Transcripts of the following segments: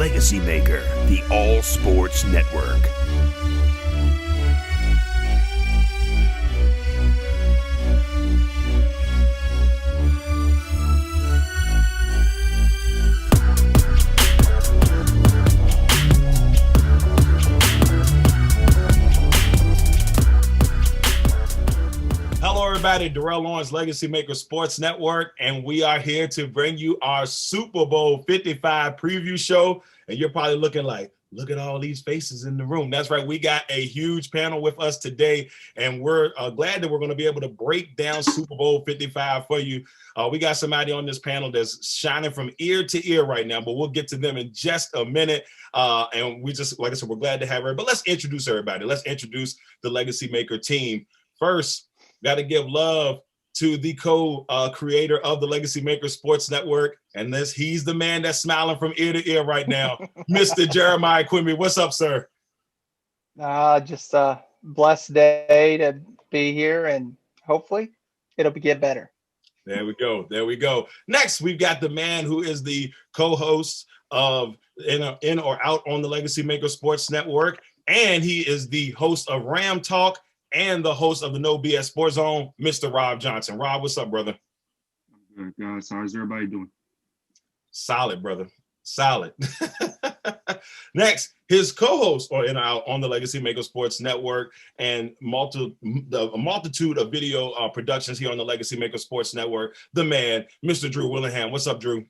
LegacyMaker, the All Sports Network. Hello, everybody. Darrell, Owens, LegacyMaker Sports Network, and we are here to bring you our Super Bowl 55 preview show. And you're probably looking like, look at all these faces in the room. That's right. We got a huge panel with us today, and we're glad that we're going to be able to break down Super Bowl 55 for you. We got somebody on this panel that's shining from ear to ear right now, but we'll get to them in just a minute. And we just, like I said, we're glad to have her. But let's introduce everybody. Let's introduce the LegacyMaker team. First, got to give love to the co-creator of the LegacyMaker Sports Network. And he's the man that's smiling from ear to ear right now, Mr. Jeremiah Quimby. What's up, sir? Just a blessed day to be here, and hopefully it'll get better. There we go. There we go. Next, we've got the man who is the co-host of In or Out on the LegacyMaker Sports Network. And he is the host of Ram Talk and the host of the No BS Sports Zone, Mr. Robb Johnson. Robb, what's up, brother? Good, guys. How's everybody doing? Solid, brother. Solid. Next, his co-host on the LegacyMaker Sports Network and a multitude of video productions here on the LegacyMaker Sports Network, the man, Mr. Drew Willingham. What's up, Drew?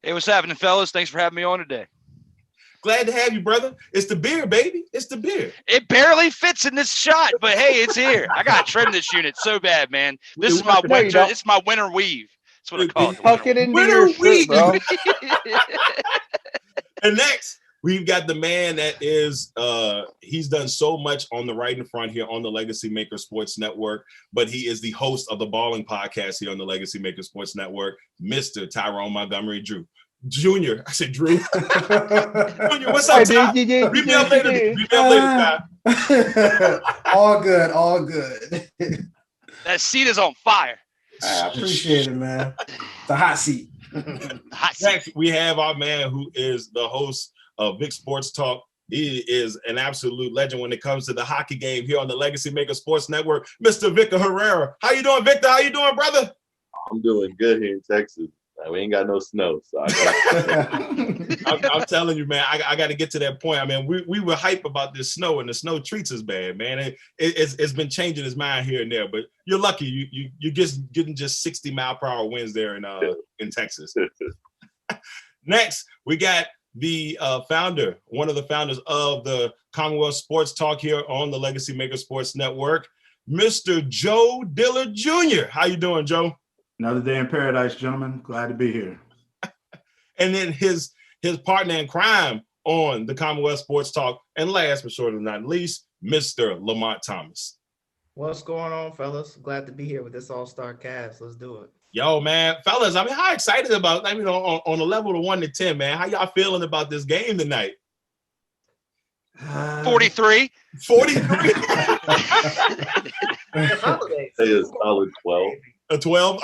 Hey, what's happening, fellas? Thanks for having me on today. Glad to have you, brother. It's the beer, baby. It's the beer. It barely fits in this shot, but hey, it's here. I got to trim this unit so bad, man. This is my winter. It's my winter weave. That's what I call it. Tuck it into your shirt, bro. And next, we've got the man that is, he's done so much on the right in front here on the LegacyMaker Sports Network, but he is the host of the Balling Podcast here on the LegacyMaker Sports Network, Mr. Tyrone Montgomery Junior. I said Drew. Junior, what's up, Ty? Read me up later, Ty. All good, all good. That seat is on fire. I appreciate it, man. The hot seat. Next, we have our man who is the host of Big Sports Talk. He is an absolute legend when it comes to the hockey game here on the LegacyMaker Sports Network, Mr. Victor Herrera. How you doing, Victor? How you doing, brother? I'm doing good here in Texas. We ain't got no snow, so I'm telling you, man, I got to get to that point. I mean, we were hype about this snow, and the snow treats us bad, man. It's been changing his mind here and there, but you're lucky. You're just getting just 60-mile-per-hour winds there in Texas. Next, we got the founder, one of the founders of the Commonwealth Sports Talk here on the LegacyMaker Sports Network, Mr. Joe Dillard Jr. How you doing, Joe? Another day in paradise, gentlemen. Glad to be here. And then his partner in crime on the Commonwealth Sports Talk, and last but surely not least, Mr. Lamonte Thomas. What's going on, fellas? Glad to be here with this all-star cast. Let's do it. Yo, man, fellas, I mean, how excited about, I mean, on a level of 1 to 10, man, how y'all feeling about this game tonight? 43. 43? Say a solid 12. A 12?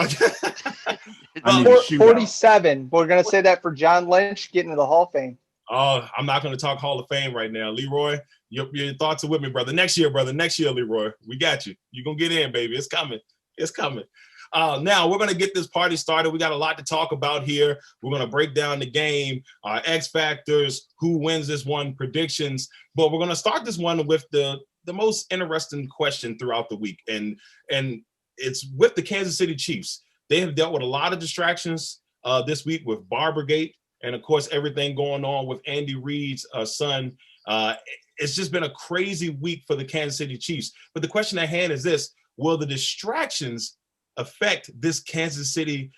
47. We're going to say that for John Lynch getting to the Hall of Fame. Oh, I'm not going to talk Hall of Fame right now. Leroy, your thoughts are with me, brother. Next year, brother. Next year, Leroy. We got you. You're going to get in, baby. It's coming. It's coming. Now, we're going to get this party started. We got a lot to talk about here. We're going to break down the game, X factors, who wins this one, predictions. But we're going to start this one with the most interesting question throughout the week. And it's with the Kansas City Chiefs. They have dealt with a lot of distractions this week with Barbergate and, of course, everything going on with Andy Reid's son. It's just been a crazy week for the Kansas City Chiefs. But the question at hand is this: will the distractions affect this Kansas City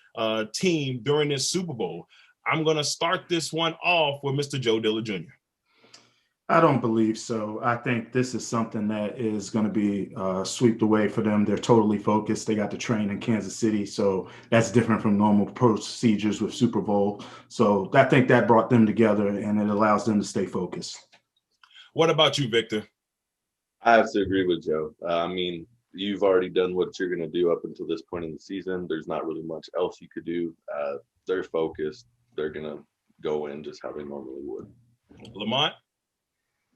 team during this Super Bowl? I'm going to start this one off with Mr. Joe Dillard Jr. I don't believe so. I think this is something that is going to be swept away for them. They're totally focused. They got to train in Kansas City, so that's different from normal procedures with Super Bowl. So I think that brought them together, and it allows them to stay focused. What about you, Victor? I have to agree with Joe. I mean, you've already done what you're going to do up until this point in the season. There's not really much else you could do. They're focused. They're going to go in just how they normally would. Lamont?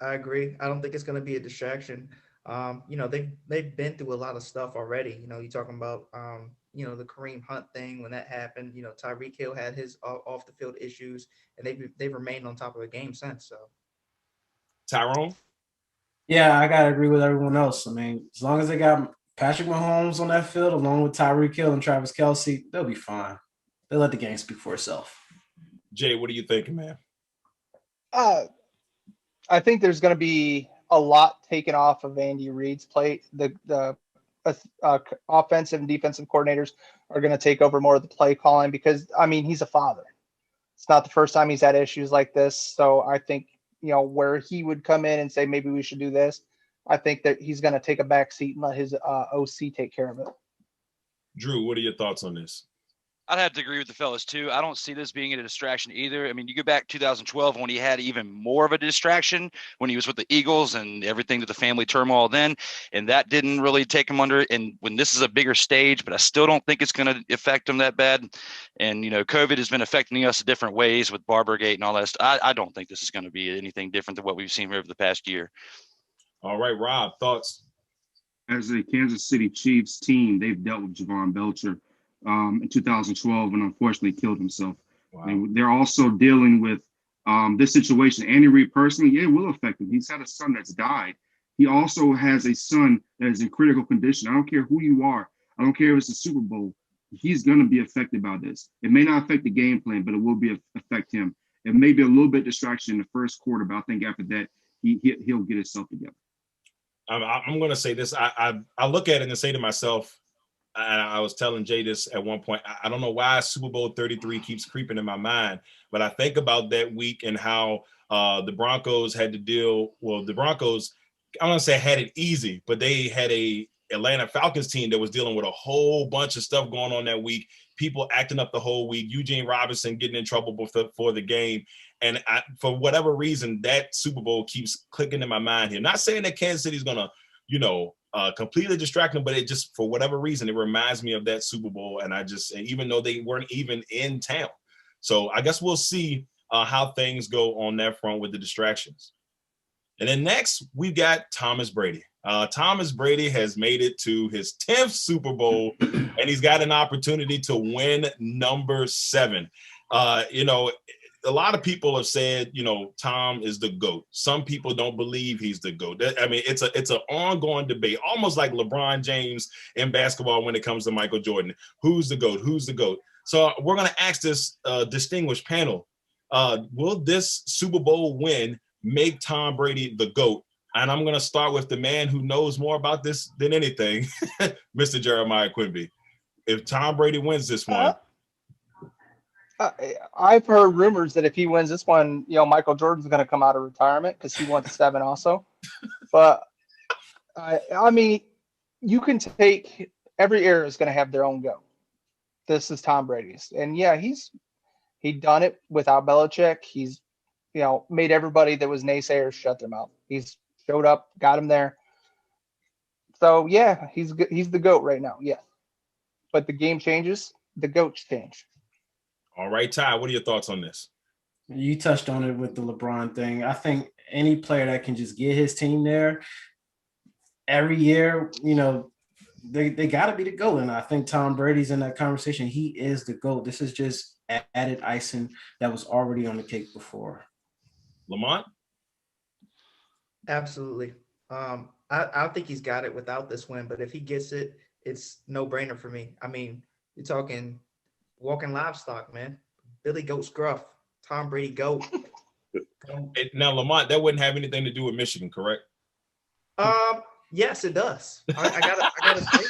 I agree. I don't think it's going to be a distraction. They've been through a lot of stuff already. You're talking about, the Kareem Hunt thing when that happened. Tyreek Hill had his off the field issues, and they've remained on top of the game since. So, Tyrone? Yeah, I gotta agree with everyone else. I mean, as long as they got Patrick Mahomes on that field, along with Tyreek Hill and Travis Kelce, they'll be fine. They let the game speak for itself. Jay, what are you thinking, man? I think there's going to be a lot taken off of Andy Reid's plate. The offensive and defensive coordinators are going to take over more of the play calling because, I mean, he's a father. It's not the first time he's had issues like this. So I think, where he would come in and say, maybe we should do this, I think that he's going to take a back seat and let his OC take care of it. Drew, what are your thoughts on this? I'd have to agree with the fellas too. I don't see this being a distraction either. I mean, you go back 2012 when he had even more of a distraction when he was with the Eagles and everything to the family turmoil then, and that didn't really take him under. And when this is a bigger stage, but I still don't think it's going to affect him that bad. And COVID has been affecting us in different ways with Barbergate and all that stuff. I don't think this is going to be anything different than what we've seen over the past year. All right, Rob, thoughts? As a Kansas City Chiefs team, they've dealt with Javon Belcher in 2012 and unfortunately killed himself. Wow. And they're also dealing with this situation. Andy Reid personally, it will affect him. He's had a son that's died. He also has a son that is in critical condition. I don't care who you are. I don't care if it's a Super Bowl. He's going to be affected by this. It may not affect the game plan, but it will affect him. It may be a little bit distraction in the first quarter, but I think after that, he'll get himself together. I'm going to say this. I look at it and say to myself, and I was telling Jay this at one point, I don't know why Super Bowl 33 keeps creeping in my mind, but I think about that week and how the Broncos had to deal. Well, the Broncos, I don't want to say had it easy, but they had a Atlanta Falcons team that was dealing with a whole bunch of stuff going on that week, people acting up the whole week, Eugene Robinson getting in trouble before the game. And for whatever reason, that Super Bowl keeps clicking in my mind here. Not saying that Kansas City's going to, completely distract them, but it just, for whatever reason, it reminds me of that Super Bowl. And even though they weren't even in town. So I guess we'll see how things go on that front with the distractions. And then next, we've got Thomas Brady. Thomas Brady has made it to his 10th Super Bowl, and he's got an opportunity to win number 7. A lot of people have said, Tom is the GOAT. Some people don't believe he's the GOAT. I mean, it's an ongoing debate, almost like LeBron James in basketball when it comes to Michael Jordan. Who's the GOAT? Who's the GOAT? So we're going to ask this distinguished panel, will this Super Bowl win make Tom Brady the GOAT? And I'm going to start with the man who knows more about this than anything, Mr. Jeremiah Quimby. If Tom Brady wins this one, I've heard rumors that if he wins this one, Michael Jordan's going to come out of retirement because he wants 7 also. But I mean, you can take every era is going to have their own GOAT. This is Tom Brady's, and yeah, he's done it without Belichick. He's made everybody that was naysayers shut their mouth. He's showed up, got him there. So yeah, he's the GOAT right now. Yeah, but the game changes, the GOATs change. All right, Ty, what are your thoughts on this? You touched on it with the LeBron thing. I think any player that can just get his team there every year, they got to be the GOAT. And I think Tom Brady's in that conversation. He is the GOAT. This is just added icing that was already on the cake before. Lamont? absolutely. I think he's got it without this win, but if he gets it, it's no brainer for me. I mean, you're talking walking livestock, man. Billy Goat Scruff, Tom Brady Goat. Now, Lamont, that wouldn't have anything to do with Michigan, correct? Yes, it does. I gotta say,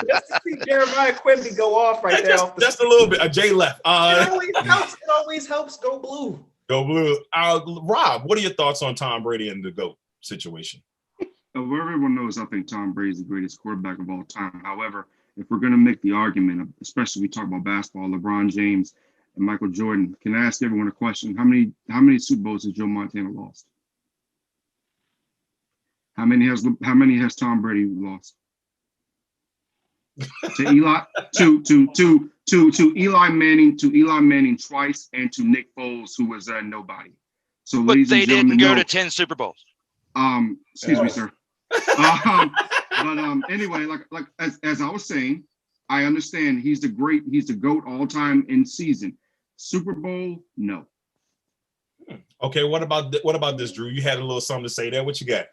just to see Jeremiah Quimby go off right now. Just a little bit. Jay left. It always helps. Go blue. Go blue. Rob, what are your thoughts on Tom Brady and the GOAT situation? Well, everyone knows I think Tom Brady is the greatest quarterback of all time. However, if we're going to make the argument, especially we talk about basketball, LeBron James and Michael Jordan, can I ask everyone a question? How many Super Bowls has Joe Montana lost? How many has Tom Brady lost? To Eli, to to Eli Manning twice, and to Nick Foles, who was a nobody. So, But ladies they and gentlemen, didn't go to 10 Super Bowls. Excuse me, sir. Anyway, as I was saying, I understand he's the GOAT all time in season. Super Bowl, no. Okay, what about this, Drew? You had a little something to say there. What you got?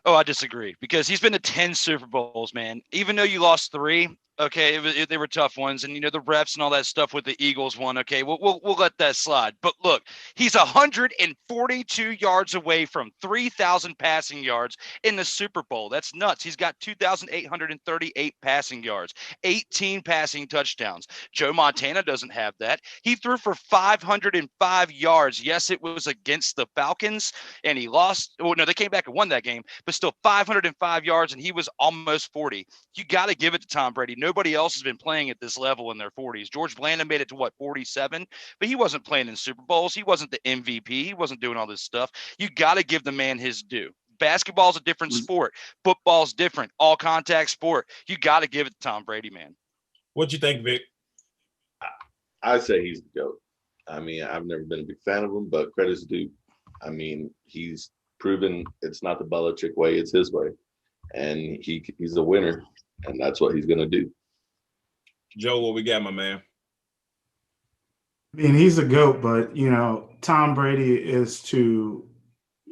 Oh, I disagree, because he's been to 10 Super Bowls, man. Even though you lost 3, okay, they were tough ones, and the refs and all that stuff with the Eagles one. Okay, we'll let that slide. But look, he's 142 yards away from 3,000 passing yards in the Super Bowl. That's nuts. He's got 2,838 passing yards, 18 passing touchdowns. Joe Montana doesn't have that. He threw for 505 yards. Yes, it was against the Falcons, and he lost. Well, no, they came back and won that game, but still 505 yards, and he was almost 40. You got to give it to Tom Brady. Nobody else has been playing at this level in their 40s. George Blanda made it to 47, but he wasn't playing in Super Bowls. He wasn't the MVP. He wasn't doing all this stuff. You got to give the man his due. Basketball's a different sport. Football's different. All contact sport. You got to give it to Tom Brady, man. What you think, Vic? I say he's the GOAT. I mean, I've never been a big fan of him, but credit's due. I mean, he's proven it's not the Belichick way, it's his way. And he's a winner, and that's what he's going to do. Joe, what we got, my man? I mean, he's a GOAT, but, Tom Brady is to,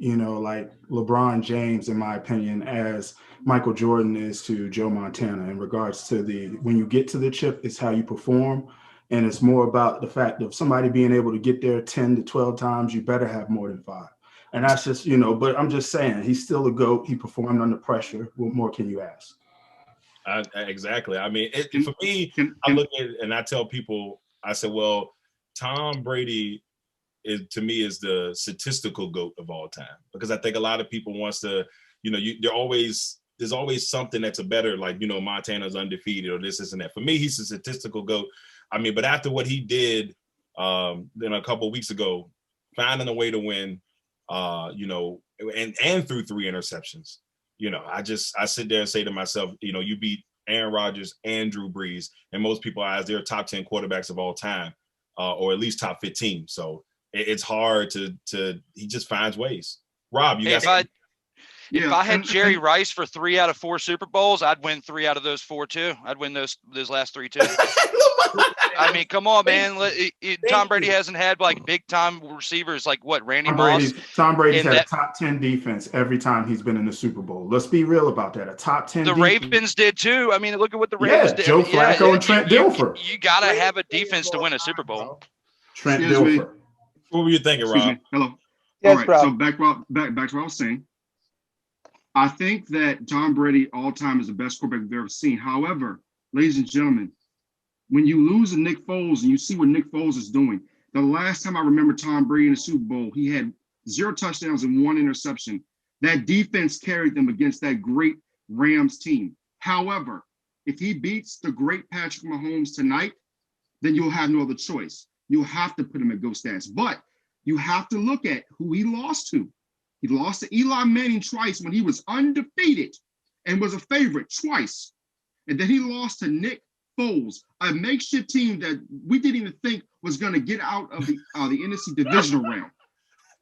like LeBron James, in my opinion, as Michael Jordan is to Joe Montana in regards to when you get to the chip, it's how you perform. And it's more about the fact of somebody being able to get there 10 to 12 times, you better have more than 5. And that's just, but I'm just saying, he's still a GOAT. He performed under pressure. What more can you ask? Exactly. I mean, for me, I look at it and I tell people, I said, well, Tom Brady to me is the statistical GOAT of all time, because I think a lot of people wants to, there's always something that's a better, like, Montana's undefeated or this and that. For me, he's a statistical GOAT. I mean, but after what he did, then a couple of weeks ago, finding a way to win, and threw 3 interceptions. I sit there and say to myself, you beat Aaron Rodgers and Drew Brees, and most people eyes they're top 10 quarterbacks of all time, or at least top 15. So it's hard to he just finds ways. Rob, you got if I had Jerry Rice for 3 out of 4 Super Bowls, I'd win 3 out of those 4 too. I'd win those last 3 too. I mean, come on, man. Tom Brady hasn't had like big time receivers like Randy Moss. Tom Brady's had a top 10 defense every time he's been in the Super Bowl. Let's be real about that. A top 10. The Ravens did too. I mean, look at what the Ravens did. Joe Flacco and Trent Dilfer. You got to have a defense to win a Super Bowl. Trent Dilfer. What were you thinking, Rob? Hello. Yes, all right. Rob. So back to what I was saying. I think that Tom Brady all time is the best quarterback we've ever seen. However, ladies and gentlemen, when you lose to Nick Foles and you see what Nick Foles is doing, the last time I remember Tom Brady in the Super Bowl, he had 0 touchdowns and 1 interception. That defense carried them against that great Rams team. However, if he beats the great Patrick Mahomes tonight, then you'll have no other choice. You'll have to put him at GOAT status. But you have to look at who he lost to. He lost to Eli Manning twice when he was undefeated and was a favorite twice. And then he lost to Nick Foles, a makeshift team that we didn't even think was going to get out of the NFC divisional round.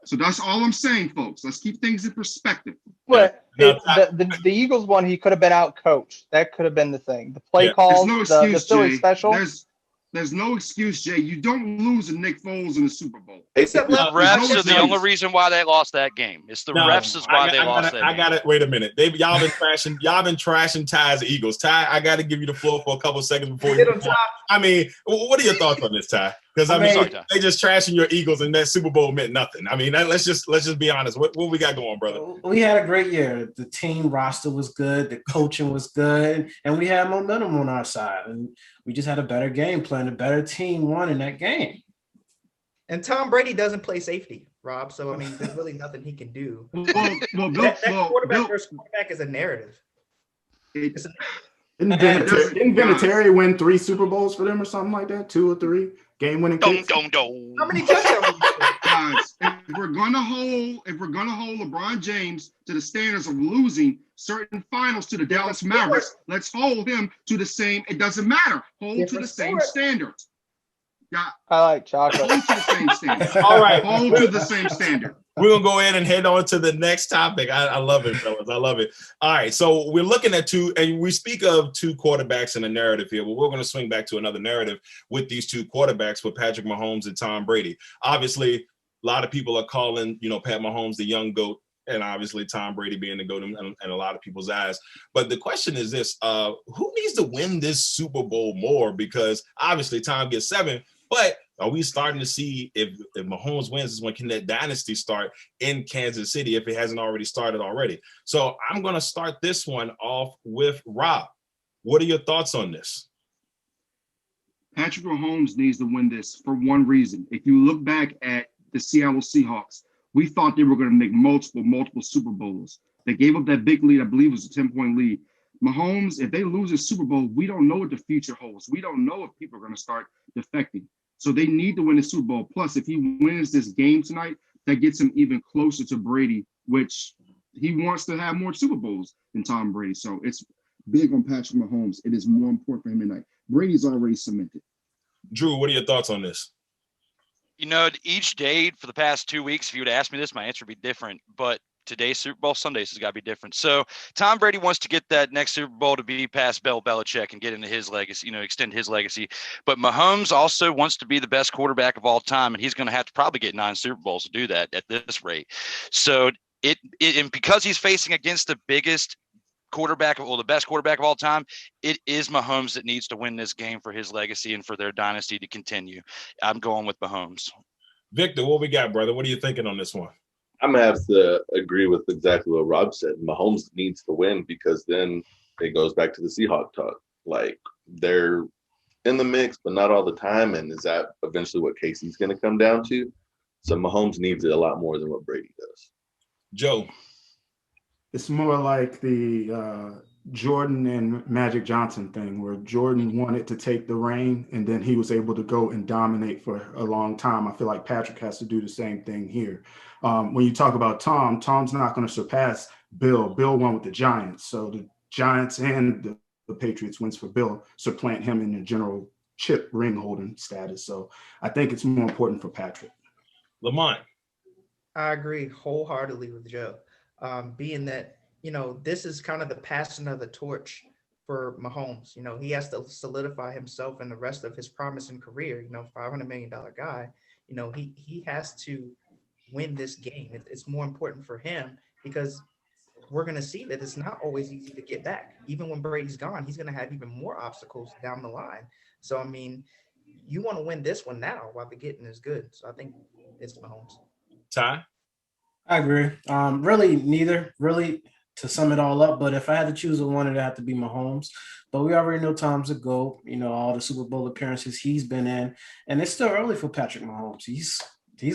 So that's all I'm saying, folks. Let's keep things in perspective. But the Eagles one, he could have been out coached. That could have been the thing. The play calls, no excuse, the Philly Jay. special. There's no excuse, Jay. You don't lose to Nick Foles in the Super Bowl. Except the refs are the only reason why they lost that game. It's the refs is why they lost that game. I got it. Wait a minute. Y'all been trashing Ty's Eagles. Ty, I got to give you the floor for a couple of seconds before you. I mean, what are your thoughts on this, Ty? Because I mean, they just trashing your Eagles, and that Super Bowl meant nothing. I mean, let's just be honest. What we got going, brother? We had a great year. The team roster was good. The coaching was good, and we had momentum on our side. And we just had a better game plan. A better team won in that game. And Tom Brady doesn't play safety, Rob. So I mean, there's really nothing he can do. Quarterback versus quarterback is a narrative. Didn't Vinatieri win 3 Super Bowls for them or something like that? 2 or 3 game-winning kicks? How many touchdowns? Guys, if we're gonna hold LeBron James to the standards of losing certain finals to the Dallas Mavericks, let's hold him to the same. It doesn't matter. Hold to the same standards. Yeah. I like chocolate. Hold to the same standard. All right. Hold to the same standard. We're going to go ahead and head on to the next topic. I love it, fellas. I love it. All right. So we're looking at two, and we speak of two quarterbacks in a narrative here, but we're going to swing back to another narrative with these two quarterbacks, with Patrick Mahomes and Tom Brady. Obviously, a lot of people are calling, Pat Mahomes the young GOAT, and obviously Tom Brady being the GOAT in a lot of people's eyes. But the question is this, who needs to win this Super Bowl more? Because obviously Tom gets 7, but are we starting to see if Mahomes wins is when can that dynasty start in Kansas City if it hasn't already started already? So I'm going to start this one off with Robb. What are your thoughts on this? Patrick Mahomes needs to win this for one reason. If you look back at the Seattle Seahawks, we thought they were going to make multiple Super Bowls. They gave up that big lead, I believe it was a 10-point lead. Mahomes, if they lose a Super Bowl, we don't know what the future holds. We don't know if people are going to start defecting. So they need to win the Super Bowl. Plus, if he wins this game tonight, that gets him even closer to Brady, which he wants to have more Super Bowls than Tom Brady. So it's big on Patrick Mahomes. It is more important for him tonight. Brady's already cemented. Drew, what are your thoughts on this? Each day for the past 2 weeks, if you would ask me this, my answer would be different. But today's Super Bowl, Sundays has got to be different. So Tom Brady wants to get that next Super Bowl to be past Bill Belichick and get into his legacy, extend his legacy. But Mahomes also wants to be the best quarterback of all time, and he's going to have to probably get 9 Super Bowls to do that at this rate. So and because he's facing against the biggest quarterback, the best quarterback of all time, it is Mahomes that needs to win this game for his legacy and for their dynasty to continue. I'm going with Mahomes. Victor, what we got, brother? What are you thinking on this one? I'm going to have to agree with exactly what Robb said. Mahomes needs to win because then it goes back to the Seahawk talk. Like, they're in the mix, but not all the time. And is that eventually what Casey's going to come down to? So Mahomes needs it a lot more than what Brady does. Joe. It's more like the Jordan and Magic Johnson thing, where Jordan wanted to take the reign and then he was able to go and dominate for a long time. I feel like Patrick has to do the same thing here. When you talk about Tom's not going to surpass Bill. Bill won with the Giants. So the Giants and the Patriots wins for Bill, supplant him in the general chip ring holding status. So I think it's more important for Patrick. Lamont. I agree wholeheartedly with Joe. Being that, this is kind of the passing of the torch for Mahomes. He has to solidify himself and the rest of his promising career, $500 million guy. He has to win this game. It's more important for him because we're going to see that it's not always easy to get back. Even when Brady's gone, he's going to have even more obstacles down the line. So, you want to win this one now while the getting is good. So I think it's Mahomes. Ty? I agree. Really neither, really, to sum it all up. But if I had to choose one, it'd have to be Mahomes. But we already know Tom's a GOAT, all the Super Bowl appearances he's been in. And it's still early for Patrick Mahomes. He's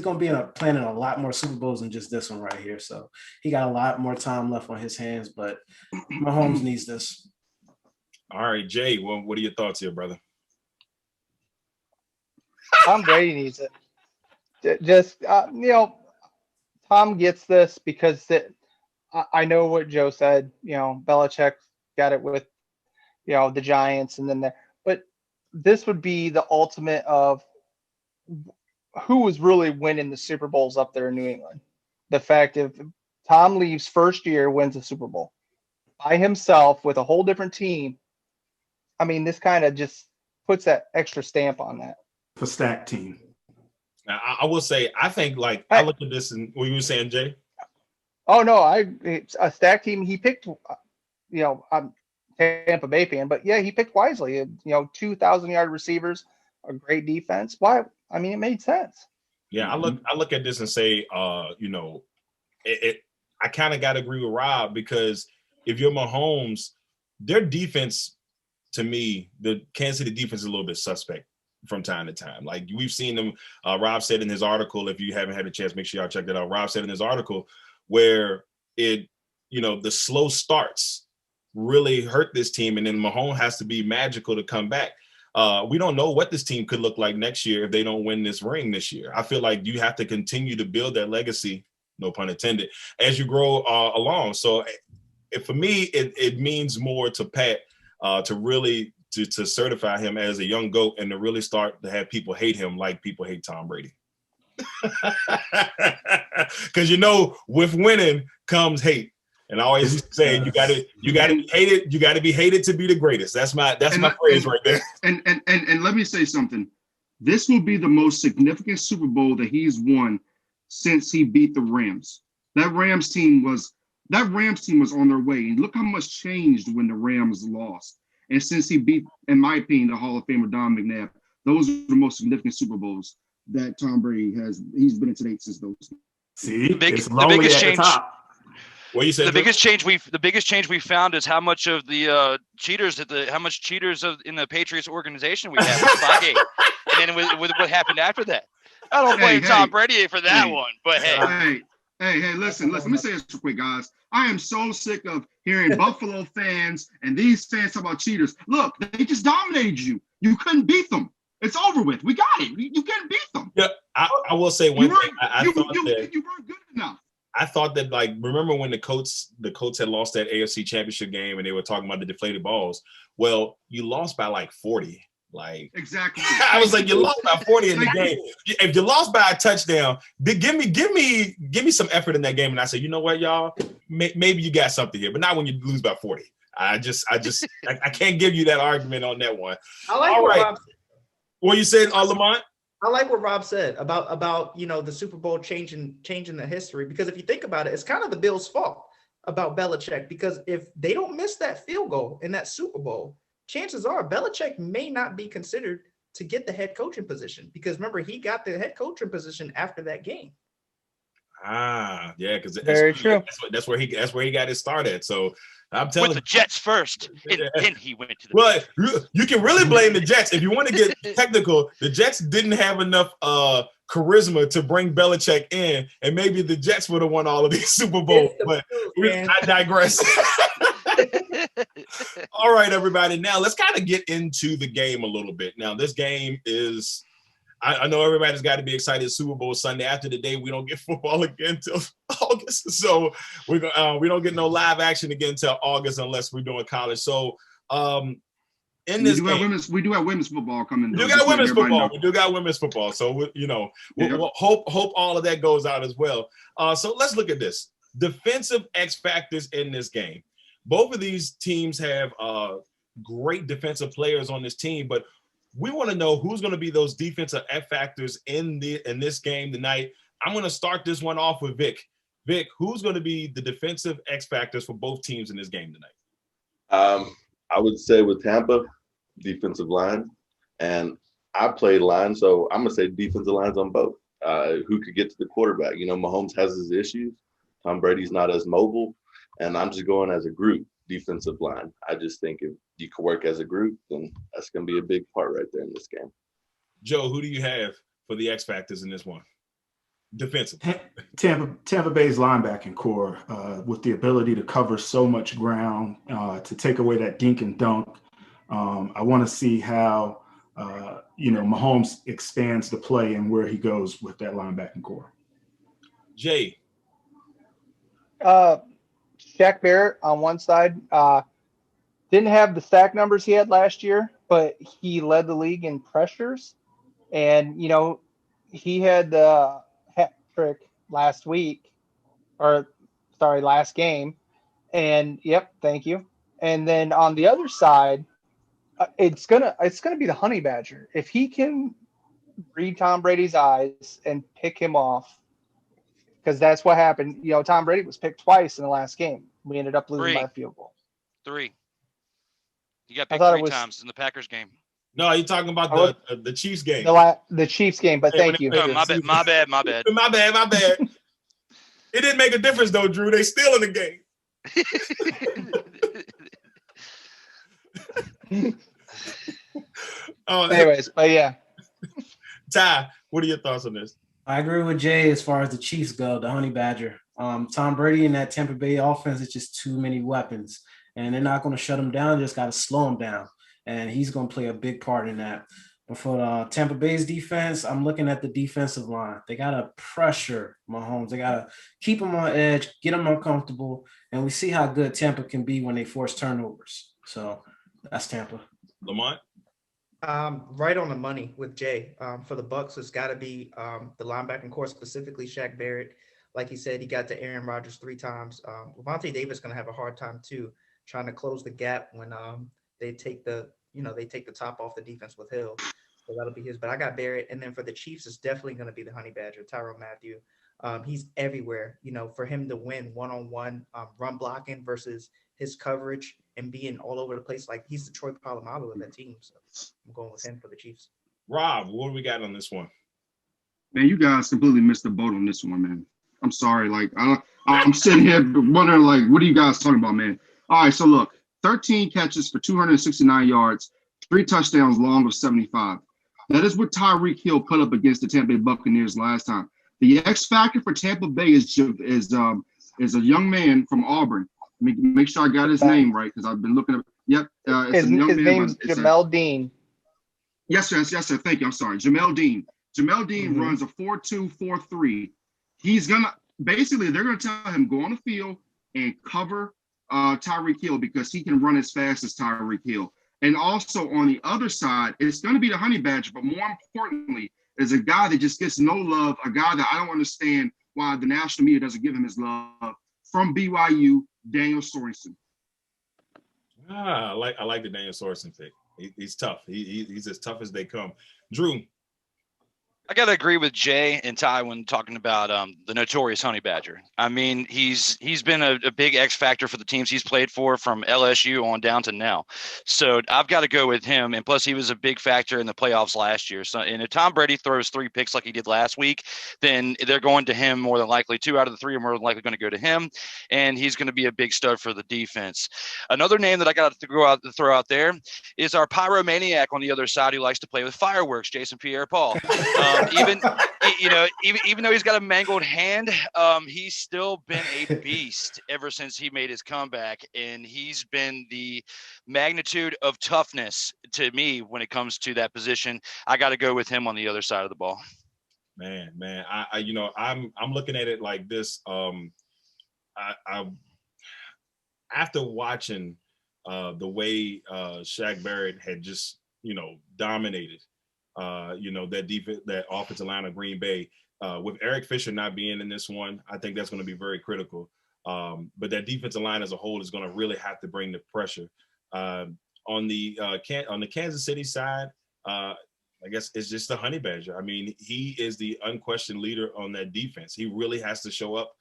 going to be playing in a lot more Super Bowls than just this one right here. So he got a lot more time left on his hands, but Mahomes needs this. All right, Jay, what are your thoughts here, brother? Tom Brady needs it. Just, Tom gets this because I know what Joe said. Belichick got it with, the Giants, and then but this would be the ultimate of who was really winning the Super Bowls up there in New England. The fact if Tom leaves first year, wins a Super Bowl by himself with a whole different team. This kind of just puts that extra stamp on that. For stack team. Now, I will say, I think, I look at this, and what you were saying, Jay? Oh, no, a stack team, he picked, I'm Tampa Bay fan, but yeah, he picked wisely. 2,000-yard receivers, a great defense. Why? It made sense. Yeah, I look at this and say, I kind of got to agree with Robb because if you're Mahomes, their defense, to me, the Kansas City defense is a little bit suspect from time to time. Like we've seen them, Robb said in his article, if you haven't had a chance, make sure y'all check that out. Robb said in his article where the slow starts really hurt this team, and then Mahomes has to be magical to come back. we don't know what this team could look like next year if they don't win this ring this year. I feel like you have to continue to build that legacy, no pun intended, as you grow along. So for me, it means more to Pat to really to certify him as a young GOAT and to really start to have people hate him like people hate Tom Brady. Because with winning comes hate. And I always used to say you gotta be hated. You gotta be hated to be the greatest. That's my phrase right there. And let me say something. This will be the most significant Super Bowl that he's won since he beat the Rams. That Rams team was on their way. And look how much changed when the Rams lost. And since he beat, in my opinion, the Hall of Famer Don McNabb, those are the most significant Super Bowls that Tom Brady he's been in today since those. See, the biggest change. What you said? The biggest change we found is how much of the cheaters in the Patriots organization we have with Spygate, and then with what happened after that. I don't blame Tom Brady for that one, but hey, listen. Let me say this real quick, guys. I am so sick of hearing Buffalo fans and these fans talk about cheaters. Look, they just dominated you. You couldn't beat them. It's over with. We got it. You can't beat them. Yeah, I will say one thing. You weren't good enough. I thought that, remember when the Colts had lost that AFC Championship game and they were talking about the deflated balls? Well, you lost by 40. Exactly. I was like, you lost by 40 in the game. If you lost by a touchdown, give me some effort in that game. And I said, you know what, y'all, maybe you got something here, but not when you lose by 40. I can't give you that argument on that one. I like what Rob said. What you said, Lamont? I like what Rob said about the Super Bowl changing the history, because if you think about it, it's kind of the Bills' fault about Belichick, because if they don't miss that field goal in that Super Bowl, chances are Belichick may not be considered to get the head coaching position, because remember, he got the head coaching position after that game. Yeah, because very true. That's where he got his start at. So I'm telling with the Jets first, and then he went to the. Well, you can really blame the Jets if you want to get technical. The Jets didn't have enough charisma to bring Belichick in, and maybe the Jets would have won all of these Super Bowls. But I digress. All right, everybody. Now let's kind of get into the game a little bit. Now this game is. I know everybody's got to be excited. Super Bowl Sunday. After the day, we don't get football again until August. So we don't get no live action again until August unless we're doing college. So in this game, we do have women's football coming. We do got women's football. So we'll hope all of that goes out as well. So let's look at this. Defensive X factors in this game. Both of these teams have great defensive players on this team, but we want to know who's going to be those defensive X factors in this game tonight. I'm going to start this one off with Vic. Vic, who's going to be the defensive X factors for both teams in this game tonight? I would say with Tampa, defensive line, and I play line, so I'm going to say defensive lines on both. Who could get to the quarterback? Mahomes has his issues. Tom Brady's not as mobile, and I'm just going as a group. Defensive line. I just think if you can work as a group, then that's going to be a big part right there in this game. Joe, who do you have for the X factors in this one? Defensive. Tampa Bay's linebacking core with the ability to cover so much ground, to take away that dink and dunk. I want to see how Mahomes expands the play and where he goes with that linebacking core. Jay. Shaq Barrett on one side didn't have the sack numbers he had last year, but he led the league in pressures. And, he had the hat trick last game. And thank you. And then on the other side, it's gonna be the Honey Badger. If he can read Tom Brady's eyes and pick him off, because that's what happened. Tom Brady was picked twice in the last game. We ended up losing by a field goal. 3. You got picked 3 times in the Packers game. No, you're talking about the Chiefs game. The Chiefs game, but thank you. My bad. My bad. It didn't make a difference, though, Drew. They still in the game. Anyways, but yeah. Ty, what are your thoughts on this? I agree with Jay as far as the Chiefs go, the Honey Badger. Tom Brady and that Tampa Bay offense is just too many weapons, and they're not going to shut them down. Just got to slow them down. and he's going to play a big part in that. But for Tampa Bay's defense, I'm looking at the defensive line. They got to pressure Mahomes. They got to keep him on edge, get him uncomfortable, and we see how good Tampa can be when they force turnovers. So that's Tampa. Lamont? Right on the money with Jay. For the Bucs, it's got to be the linebacking core, specifically Shaq Barrett. Like he said, he got to Aaron Rodgers 3 times. Lamonte Davis going to have a hard time too, trying to close the gap when they take the top off the defense with Hill. So that'll be his. But I got Barrett, and then for the Chiefs, it's definitely going to be the Honey Badger, Tyrone Matthew. He's everywhere. For him to win one-on-one run blocking versus his coverage and being all over the place, like he's the Troy Polamalu of that team. So I'm going with him for the Chiefs. Rob, what do we got on this one? Man, you guys completely missed the boat on this one, man. I'm sorry. Like, I'm sitting here wondering, like, what are you guys talking about, man? All right, so look, 13 catches for 269 yards, 3 touchdowns, long of 75. That is what Tyreek Hill put up against the Tampa Bay Buccaneers last time. The X factor for Tampa Bay is a young man from Auburn. Make sure I got his name right because I've been looking up. Yep, his name's Jamel Dean. Yes, sir. Thank you. I'm sorry, Jamel Dean. Jamel Dean runs a 4.2, 4.3. He's gonna they're gonna tell him go on the field and cover Tyreek Hill because he can run as fast as Tyreek Hill. And also on the other side, it's going to be the Honey Badger, but more importantly, is a guy that just gets no love, a guy that I don't understand why the national media doesn't give him his love. From BYU, Daniel Sorensen. I like the Daniel Sorensen pick. He's tough. He's as tough as they come. Drew. I got to agree with Jay and Ty when talking about the notorious Honey Badger. I mean, he's been a big X factor for the teams he's played for from LSU on down to now. So I've got to go with him. And plus, he was a big factor in the playoffs last year. So, and if Tom Brady throws 3 picks like he did last week, then they're going to him more than likely. 2 out of the 3 are more than likely going to go to him, and he's going to be a big stud for the defense. Another name that I got to throw out there is our pyromaniac on the other side who likes to play with fireworks, Jason Pierre-Paul. Even though he's got a mangled hand, he's still been a beast ever since he made his comeback, and he's been the magnitude of toughness to me when it comes to that position. I got to go with him on the other side of the ball. Man, I'm looking at it like this. I after watching the way Shaq Barrett had just dominated. That defense, that offensive line of Green Bay, with Eric Fisher not being in this one, I think that's going to be very critical. But that defensive line as a whole is going to really have to bring the pressure. On the Kansas City side, I guess it's just the Honey Badger. I mean, he is the unquestioned leader on that defense. He really has to show up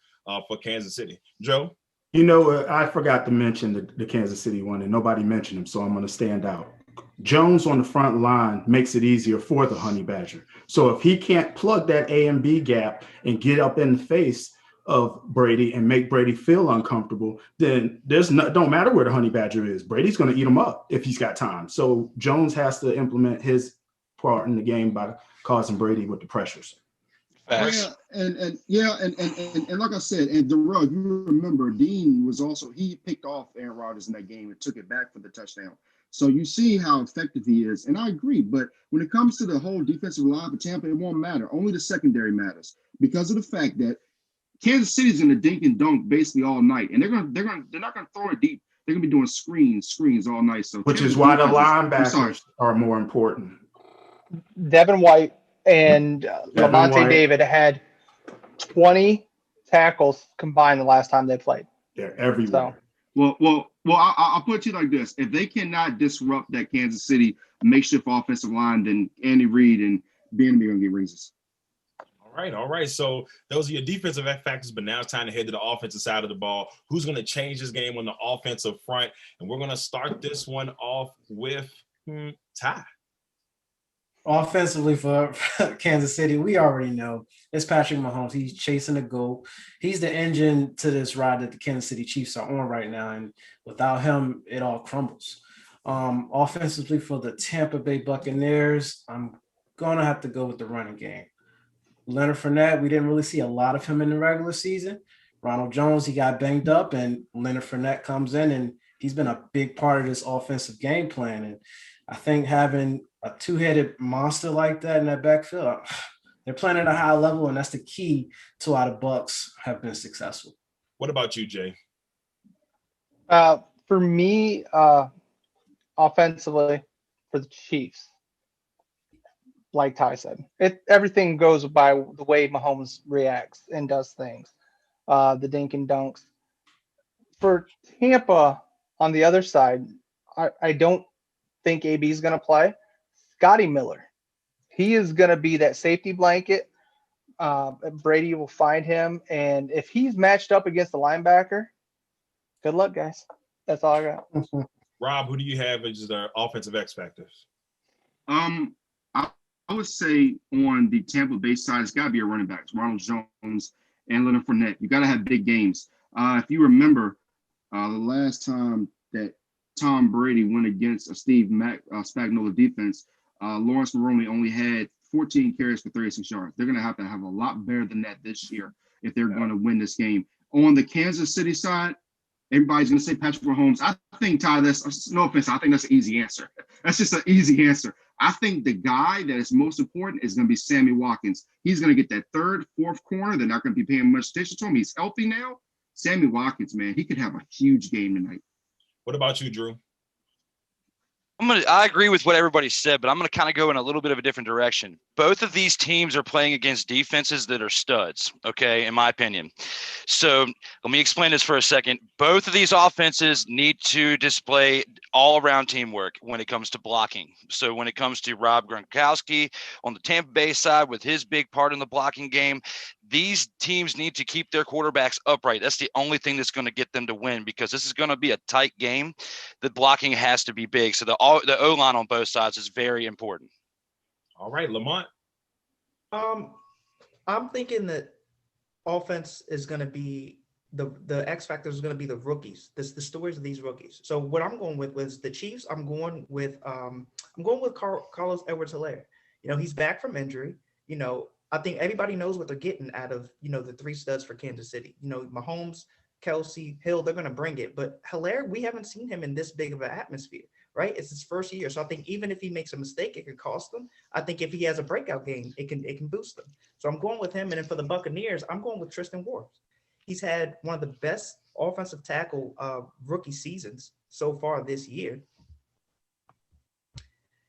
for Kansas City. Joe? I forgot to mention the Kansas City one, and nobody mentioned him, so I'm going to stand out. Jones on the front line makes it easier for the Honey Badger. So if he can't plug that A and B gap and get up in the face of Brady and make Brady feel uncomfortable, then don't matter where the Honey Badger is. Brady's going to eat him up if he's got time. So Jones has to implement his part in the game by causing Brady with the pressures. Yeah, and like I said, and Darrell, you remember Dean was also, he picked off Aaron Rodgers in that game and took it back for the touchdown. So you see how effective he is. And I agree. But when it comes to the whole defensive line for Tampa, it won't matter. Only the secondary matters because of the fact that Kansas City's going to dink and dunk basically all night. And they're not going to throw it deep. They're going to be doing screens all night. So which is why the linebackers are more important. Devin White and Lamonte David had 20 tackles combined the last time they played. They're everywhere. So. Well, I'll put it to you like this. If they cannot disrupt that Kansas City makeshift offensive line, then Andy Reid and B&B are going to get raises. All right. So those are your defensive factors, but now it's time to head to the offensive side of the ball. Who's going to change this game on the offensive front? And we're going to start this one off with Ty. Offensively for Kansas City, we already know it's Patrick Mahomes. He's chasing a goal. He's the engine to this ride that the Kansas City Chiefs are on right now, and without him, it all crumbles. Offensively for the Tampa Bay Buccaneers, I'm going to have to go with the running game. Leonard Fournette, we didn't really see a lot of him in the regular season. Ronald Jones, he got banged up, and Leonard Fournette comes in, and he's been a big part of this offensive game plan. And I think having a two-headed monster like that in that backfield, they're playing at a high level, and that's the key to why the Bucs have been successful. What about you, Jay? For me, offensively, for the Chiefs, like Ty said, everything goes by the way Mahomes reacts and does things. The dink and dunks. For Tampa, on the other side, I don't think AB is going to play. Scotty Miller, he is going to be that safety blanket. Brady will find him, and if he's matched up against the linebacker, good luck, guys. That's all I got. Rob, who do you have as the offensive X factors? I would say on the Tampa Bay side, it's got to be a running back, Ronald Jones and Leonard Fournette. You got to have big games. If you remember, the last time that Tom Brady went against a Steve Spagnuolo defense, Lawrence Maroney only had 14 carries for 36 yards. They're going to have a lot better than that this year if they're going to win this game. On the Kansas City side, everybody's going to say Patrick Mahomes. I think, Ty, that's no offense. I think that's an easy answer. That's just an easy answer. I think the guy that is most important is going to be Sammy Watkins. He's going to get that third, fourth corner. They're not going to be paying much attention to him. He's healthy now. Sammy Watkins, man, he could have a huge game tonight. What about you, Drew? I agree with what everybody said, but I'm going to kind of go in a little bit of a different direction. Both of these teams are playing against defenses that are studs, okay, in my opinion. So let me explain this for a second. Both of these offenses need to display all-around teamwork when it comes to blocking. So when it comes to Rob Gronkowski on the Tampa Bay side with his big part in the blocking game, these teams need to keep their quarterbacks upright. That's the only thing that's going to get them to win, because this is going to be a tight game. The blocking has to be big. So the O-line on both sides is very important. All right, Lamont. I'm thinking that offense is going to be the X factor is going to be the rookies. The stories of these rookies. So what I'm going with was the Chiefs. I'm going with Carlos Edwards-Helaire. You know, he's back from injury. You know, I think everybody knows what they're getting out of, you know, the three studs for Kansas City. You know, Mahomes, Kelsey, Hill, they're going to bring it. But Helaire, we haven't seen him in this big of an atmosphere, right? It's his first year. So I think even if he makes a mistake, it could cost him. I think if he has a breakout game, it can boost him. So I'm going with him. And then for the Buccaneers, I'm going with Tristan Wirfs. He's had one of the best offensive tackle rookie seasons so far this year.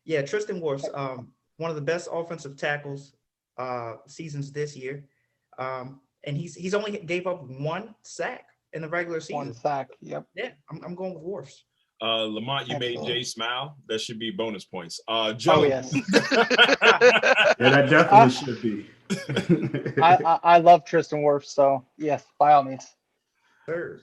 Yeah, Tristan Wirfs, one of the best offensive tackles seasons this year. And he's only gave up one sack in the regular season. One sack, yep. Yeah, I'm going with Wirfs. Lamont, you made Jay smile. That should be bonus points. Oh, Joe. yes. Yeah, that definitely should be. I love Tristan Wirfs, so yes, by all means. Third.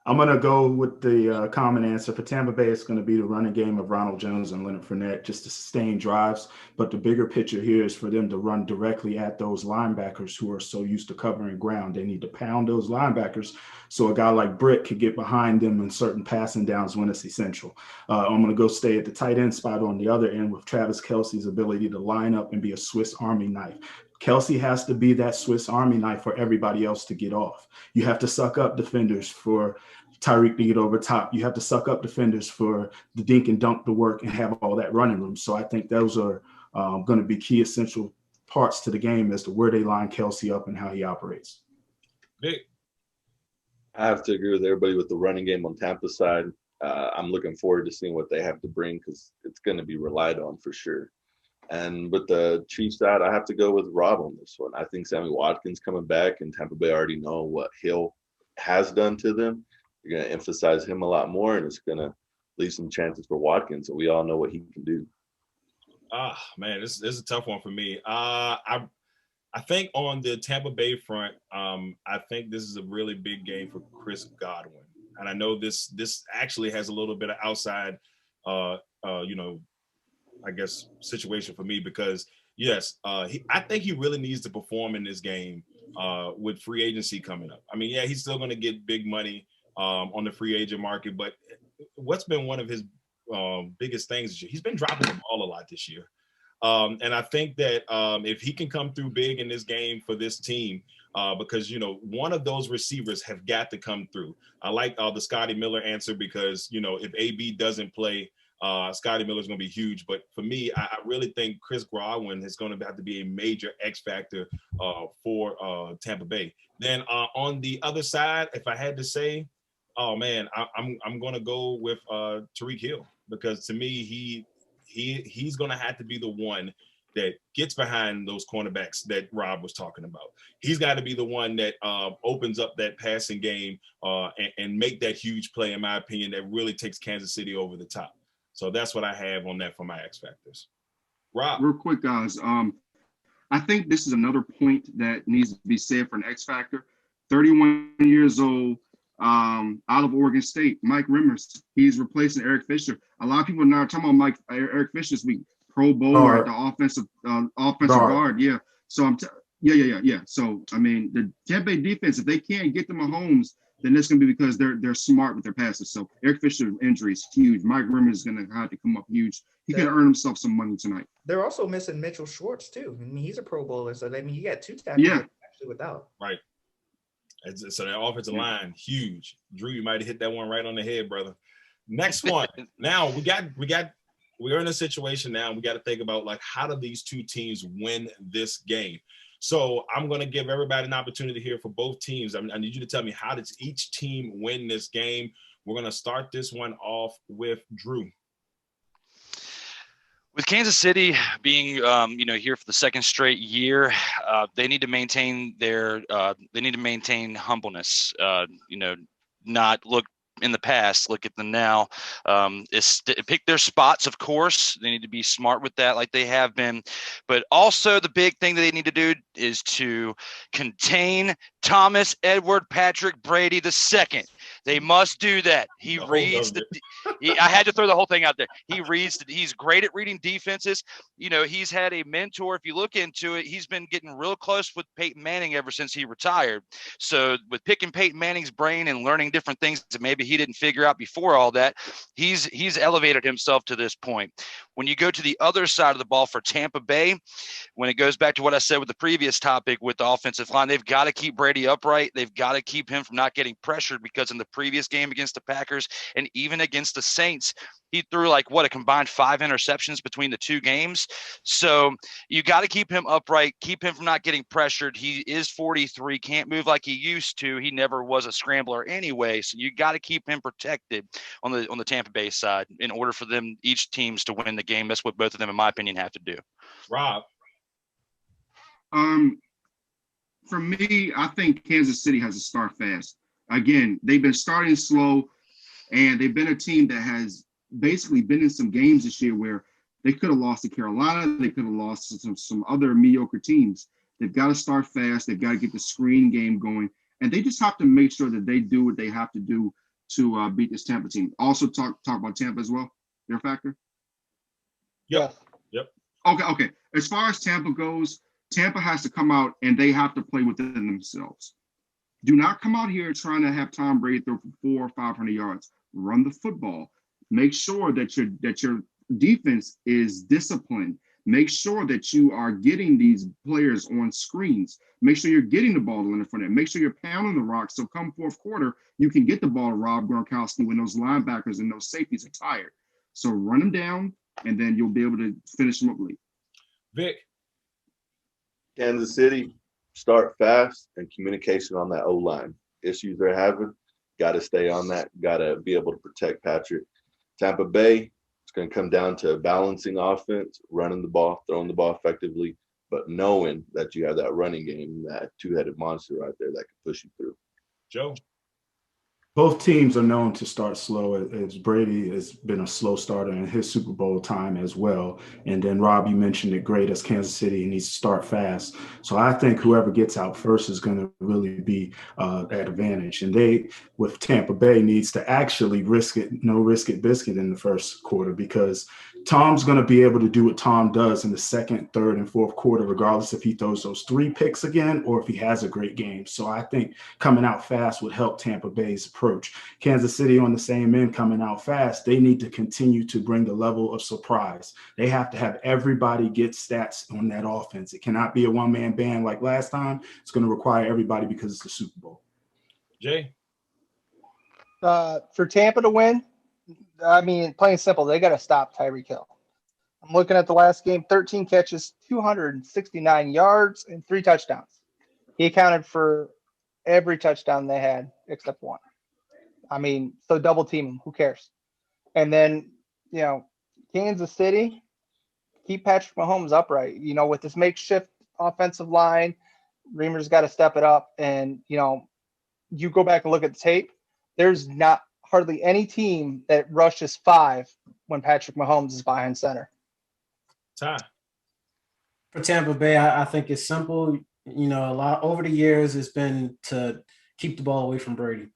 I'm going to go with the common answer. For Tampa Bay, it's going to be the running game of Ronald Jones and Leonard Fournette, just to sustain drives. But the bigger picture here is for them to run directly at those linebackers who are so used to covering ground. They need to pound those linebackers so a guy like Britt could get behind them in certain passing downs when it's essential. I'm going to go stay at the tight end spot on the other end with Travis Kelce's ability to line up and be a Swiss Army knife. Kelsey has to be that Swiss Army knife for everybody else to get off. You have to suck up defenders for Tyreek to get over top. You have to suck up defenders for the dink and dunk to work and have all that running room. So I think those are going to be key essential parts to the game as to where they line Kelsey up and how he operates. Vic. I have to agree with everybody with the running game on Tampa's side. I'm looking forward to seeing what they have to bring because it's going to be relied on for sure. And with the Chiefs side, I have to go with Robb on this one. I think Sammy Watkins coming back, and Tampa Bay already know what Hill has done to them. You're going to emphasize him a lot more, and it's going to leave some chances for Watkins. So we all know what he can do. Man, this is a tough one for me. I think on the Tampa Bay front, I think this is a really big game for Chris Godwin. And I know this actually has a little bit of outside, I guess, situation for me because, yes, I think he really needs to perform in this game with free agency coming up. I mean, yeah, he's still going to get big money on the free agent market, but what's been one of his biggest things this year? He's been dropping the ball a lot this year. And I think that if he can come through big in this game for this team, because, one of those receivers have got to come through. I like the Scotty Miller answer because, if AB doesn't play, Scotty Miller's going to be huge. But for me, I really think Chris Godwin is going to have to be a major X factor for Tampa Bay. Then on the other side, if I had to say, oh man, I'm going to go with Tyreek Hill, because to me, he's going to have to be the one that gets behind those cornerbacks that Robb was talking about. He's got to be the one that opens up that passing game and make that huge play, in my opinion, that really takes Kansas City over the top. So that's what I have on that for my X factors. Robb. Real quick, guys. I think this is another point that needs to be said for an X factor. 31 years old, out of Oregon State, Mike Rimmers. He's replacing Eric Fisher. A lot of people are now talking about Eric Fisher this week. Pro Bowler at the offensive guard. Yeah. So yeah. So I mean, the Tampa Bay defense, if they can't get to Mahomes, then it's going to be because they're smart with their passes. So Eric Fisher's injury is huge. Mike Rimmers is going to have to come up huge. He could earn himself some money tonight. They're also missing Mitchell Schwartz too. I mean, he's a Pro Bowler, so I mean, you got 2 tackles actually without. Right. So that offensive line, huge. Drew, you might have hit that one right on the head, brother. Next one. Now we're in a situation now, and we got to think about, like, how do these two teams win this game? So I'm going to give everybody an opportunity here for both teams. I need you to tell me, how does each team win this game? We're going to start this one off with Drew. With Kansas City being, here for the second straight year, they need to maintain humbleness. Not look in the past, look at them now. Pick their spots, of course. They need to be smart with that, like they have been. But also, the big thing that they need to do is to contain Thomas Edward Patrick Brady II. They must do that. He reads I had to throw the whole thing out there. He's great at reading defenses. He's had a mentor. If you look into it, he's been getting real close with Peyton Manning ever since he retired. So with picking Peyton Manning's brain and learning different things that maybe he didn't figure out before all that, he's elevated himself to this point. When you go to the other side of the ball for Tampa Bay, when it goes back to what I said with the previous topic with the offensive line, they've got to keep Brady upright. They've got to keep him from not getting pressured, because in the previous game against the Packers and even against the Saints, he threw a combined 5 interceptions between the 2 games. So you got to keep him upright, keep him from not getting pressured. He is 43, can't move like he used to. He never was a scrambler anyway. So you got to keep him protected on the Tampa Bay side in order for each teams to win the game. That's what both of them, in my opinion, have to do. Robb. For me, I think Kansas City has to start fast. Again, they've been starting slow, and they've been a team that has basically been in some games this year where they could have lost to Carolina. They could have lost to some other mediocre teams. They've got to start fast. They've got to get the screen game going, and they just have to make sure that they do what they have to do to beat this Tampa team. Also, talk about Tampa as well. Their factor. Yep. Okay. As far as Tampa goes, Tampa has to come out and they have to play within themselves. Do not come out here trying to have Tom Brady throw for 400 or 500 yards. Run the football. Make sure that your defense is disciplined. Make sure that you are getting these players on screens. Make sure you're getting the ball in front of them. Make sure you're pounding the rock. So come fourth quarter, you can get the ball to Rob Gronkowski when those linebackers and those safeties are tired. So run them down, and then you'll be able to finish them up late. Vic. Kansas City, start fast, and communication on that O-line. Issues they're having, got to stay on that, got to be able to protect Patrick. Tampa Bay, it's going to come down to balancing offense, running the ball, throwing the ball effectively, but knowing that you have that running game, that two-headed monster right there that can push you through. Joe? Both teams are known to start slow, as Brady has been a slow starter in his Super Bowl time as well. And then, Robb, you mentioned it great, as Kansas City needs to start fast. So I think whoever gets out first is going to really be at advantage. And they, with Tampa Bay, needs to actually risk it biscuit in the first quarter, because Tom's going to be able to do what Tom does in the second, third, and fourth quarter, regardless if he throws those 3 picks again or if he has a great game. So I think coming out fast would help Tampa Bay's approach. Kansas City on the same end, coming out fast, they need to continue to bring the level of surprise. They have to have everybody get stats on that offense. It cannot be a one-man band like last time. It's going to require everybody because it's the Super Bowl. Jay? For Tampa to win, I mean, plain and simple, they got to stop Tyreek Hill. I'm looking at the last game, 13 catches, 269 yards, and 3 touchdowns. He accounted for every touchdown they had except one. I mean, so double team him, who cares? And then, Kansas City, keep Patrick Mahomes upright. With this makeshift offensive line, Reamer's got to step it up. And, you go back and look at the tape, there's not hardly any team that rushes 5 when Patrick Mahomes is behind center. Ty. For Tampa Bay, I think it's simple. A lot over the years it's been to keep the ball away from Brady.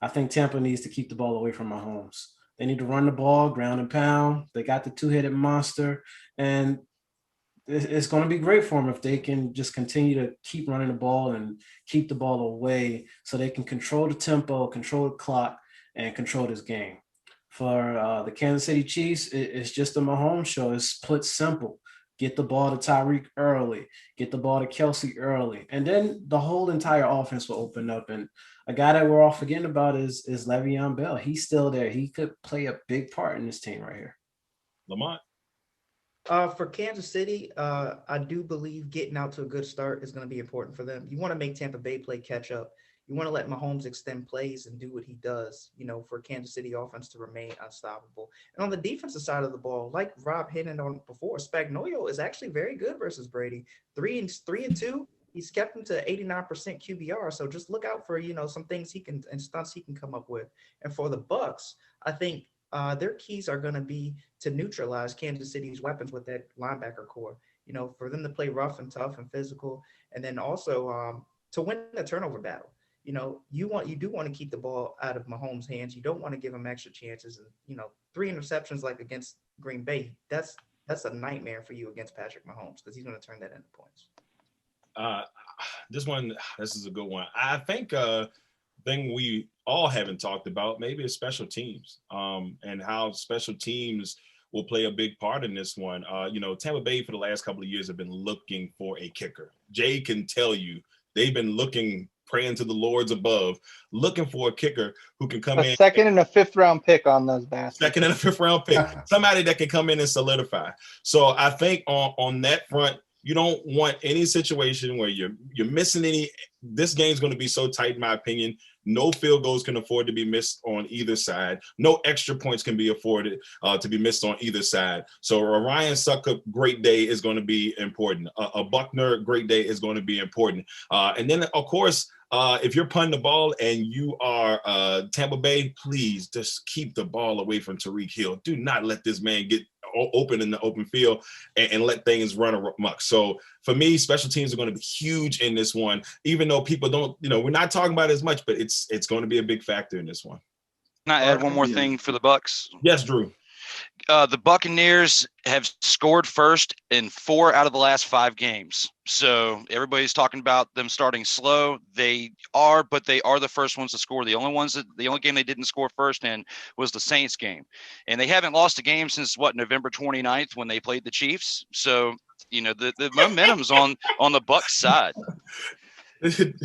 I think Tampa needs to keep the ball away from Mahomes. They need to run the ball, ground and pound. They got the 2-headed monster, and it's going to be great for them if they can just continue to keep running the ball and keep the ball away so they can control the tempo, control the clock, and control this game. For the Kansas City Chiefs, it's just a Mahomes show. It's split simple. Get the ball to Tyreek early. Get the ball to Kelsey early. And then the whole entire offense will open up. And a guy that we're all forgetting about is Le'Veon Bell. He's still there. He could play a big part in this team right here. Lamont. For Kansas City, I do believe getting out to a good start is going to be important for them. You want to make Tampa Bay play catch up. You want to let Mahomes extend plays and do what he does, for Kansas City offense to remain unstoppable. And on the defensive side of the ball, like Robb hinted on before, Spagnuolo is actually very good versus Brady. 3-2, he's kept him to 89% QBR. So just look out for, some things and stunts he can come up with. And for the Bucs, I think their keys are going to be to neutralize Kansas City's weapons with that linebacker core, for them to play rough and tough and physical. And then also to win the turnover battle. You do want to keep the ball out of Mahomes' hands. You don't want to give him extra chances. And, 3 interceptions like against Green Bay, that's a nightmare for you against Patrick Mahomes because he's going to turn that into points. This is a good one. I think thing we all haven't talked about maybe is special teams and how special teams will play a big part in this one. Tampa Bay for the last couple of years have been looking for a kicker. Jay can tell you they've been praying to the lords above, looking for a kicker who can come in. A second and a 5th round pick on those bastards. Second and a 5th round pick. Somebody that can come in and solidify. So I think on that front, you don't want any situation where you're missing any. This game's going to be so tight, in my opinion. No field goals can afford to be missed on either side. No extra points can be afforded to be missed on either side. So a Ryan Succop great day is going to be important. A Buckner great day is going to be important. And then, of course, if you're punting the ball and you are Tampa Bay, please just keep the ball away from Tyreek Hill. Do not let this man get open in the open field and let things run amok. So for me, special teams are going to be huge in this one, even though people don't, we're not talking about it as much, but it's going to be a big factor in this one. Can I add one more thing for the Bucs? Yes, Drew. The Buccaneers have scored first in 4 out of the last 5 games. So everybody's talking about them starting slow. They are, but they are the first ones to score. The only game they didn't score first in was the Saints game. And they haven't lost a game since November 29th when they played the Chiefs. So, the momentum's on the Bucs side.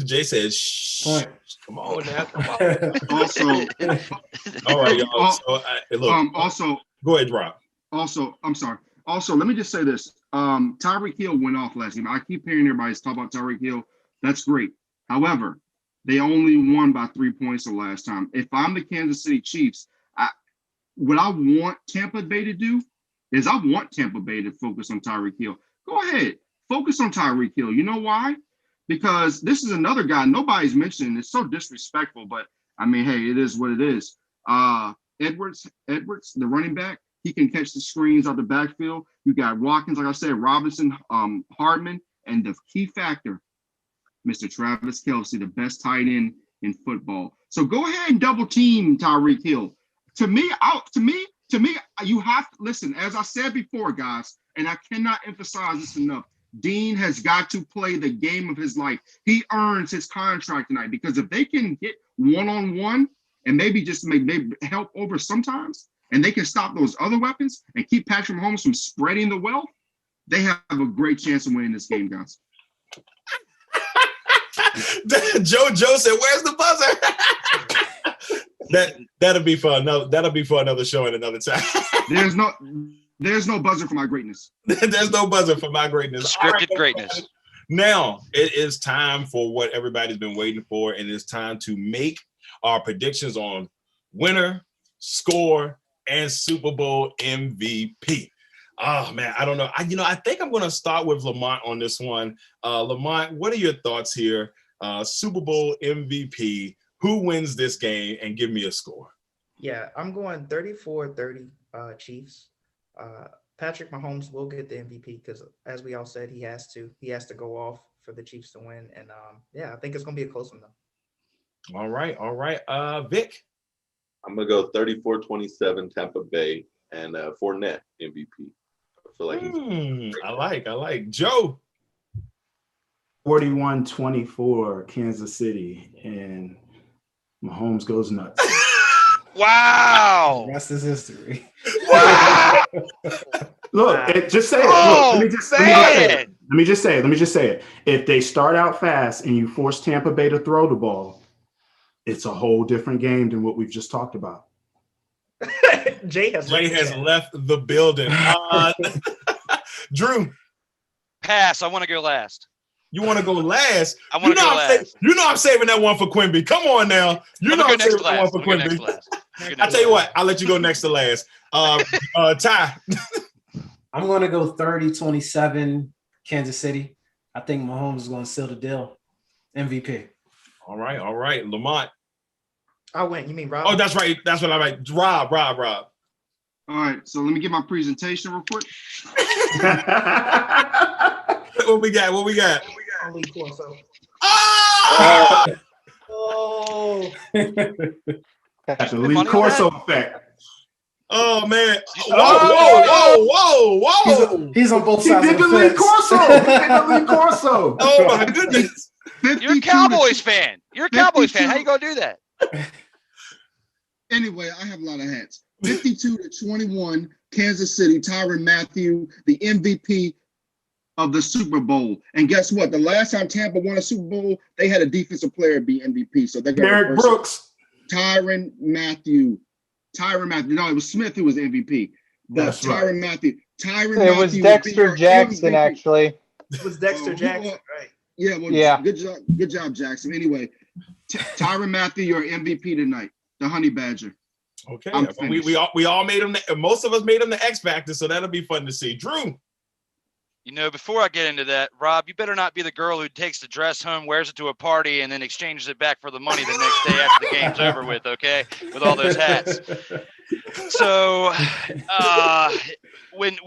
Jay says, shh. Come on now. Come on. Also, all right, y'all. So, look. Go ahead, Rob. I'm sorry. Also, let me just say this. Tyreek Hill went off last game. I keep hearing everybody talk about Tyreek Hill. That's great. However, they only won by 3 points the last time. If I'm the Kansas City Chiefs, what I want Tampa Bay to do is I want Tampa Bay to focus on Tyreek Hill. Go ahead. Focus on Tyreek Hill. You know why? Because this is another guy nobody's mentioning. It's so disrespectful, but, hey, it is what it is. Edwards, the running back, he can catch the screens out the backfield. You got Watkins, like I said, Robinson, Hardman, and the key factor, Mr. Travis Kelce, the best tight end in football. So go ahead and double team Tyreek Hill. To me, you have to listen. As I said before, guys, and I cannot emphasize this enough. Dean has got to play the game of his life. He earns his contract tonight because if they can get one-on-one. And maybe just maybe help over sometimes, and they can stop those other weapons and keep Patrick Mahomes from spreading the wealth, they have a great chance of winning this game, guys. Joe said, where's the buzzer? That'll be for another show and another time. There's no buzzer for my greatness. There's no buzzer for my greatness. Scripted greatness. Now it is time for what everybody's been waiting for, and it's time to make our predictions on winner, score, and Super Bowl MVP. Oh man, I don't know. I think I'm going to start with Lamont on this one. Lamont, what are your thoughts here? Super Bowl MVP. Who wins this game? And give me a score. Yeah, I'm going 34-30 Chiefs. Patrick Mahomes will get the MVP because, as we all said, he has to go off for the Chiefs to win. And I think it's going to be a close one though. All right. Vic. I'm gonna go 34-27 Tampa Bay and Fournette MVP. I feel like I like Joe. 41-24 Kansas City, and Mahomes goes nuts. Wow. The rest is history. Wow. Look, just say it. Oh, Look, let me just say it. If they start out fast and you force Tampa Bay to throw the ball, it's a whole different game than what we've just talked about. Jay has left the building. Drew. Pass. I want to go last. You want to go last? I want to go last. I'm saving that one for Quimby. Come on now. I'm saving that one for Quimby. I tell you what, I'll let you go next to last. Ty. I'm going to go 30-27 Kansas City. I think Mahomes is going to seal the deal. MVP. All right. Lamont. I went. You mean Rob? Oh, that's right. That's what I like. Rob. All right. So let me get my presentation real quick. What we got? Only Corso. Oh! That's the Lee Corso effect. Oh man! Whoa! He's on both sides. He did the Lee Corso. Oh my goodness! You're a Cowboys fan. How you gonna do that? Anyway, I have a lot of hats. 52-21 Kansas City. Tyrann Mathieu, the MVP of the Super Bowl. And guess what? The last time Tampa won a Super Bowl, they had a defensive player be MVP. So they're going Derek Brooks. Tyrann Mathieu. No, it was Smith who was MVP. But That's Tyrann right. Mathieu. It was Dexter Jackson, actually. It was Dexter Jackson, right? Yeah, well, Good job, Jackson. Anyway, Tyrann Mathieu, your MVP tonight, the Honey Badger. Okay, we all made him. Most of us made him the X Factor, so that'll be fun to see. Drew. Before I get into that, Rob, you better not be the girl who takes the dress home, wears it to a party, and then exchanges it back for the money the next day after the game's over with, okay? With all those hats. So when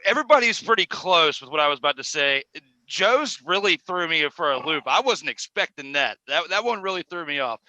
everybody's pretty close with what I was about to say, Joe's really threw me for a loop. I wasn't expecting that. That one really threw me off.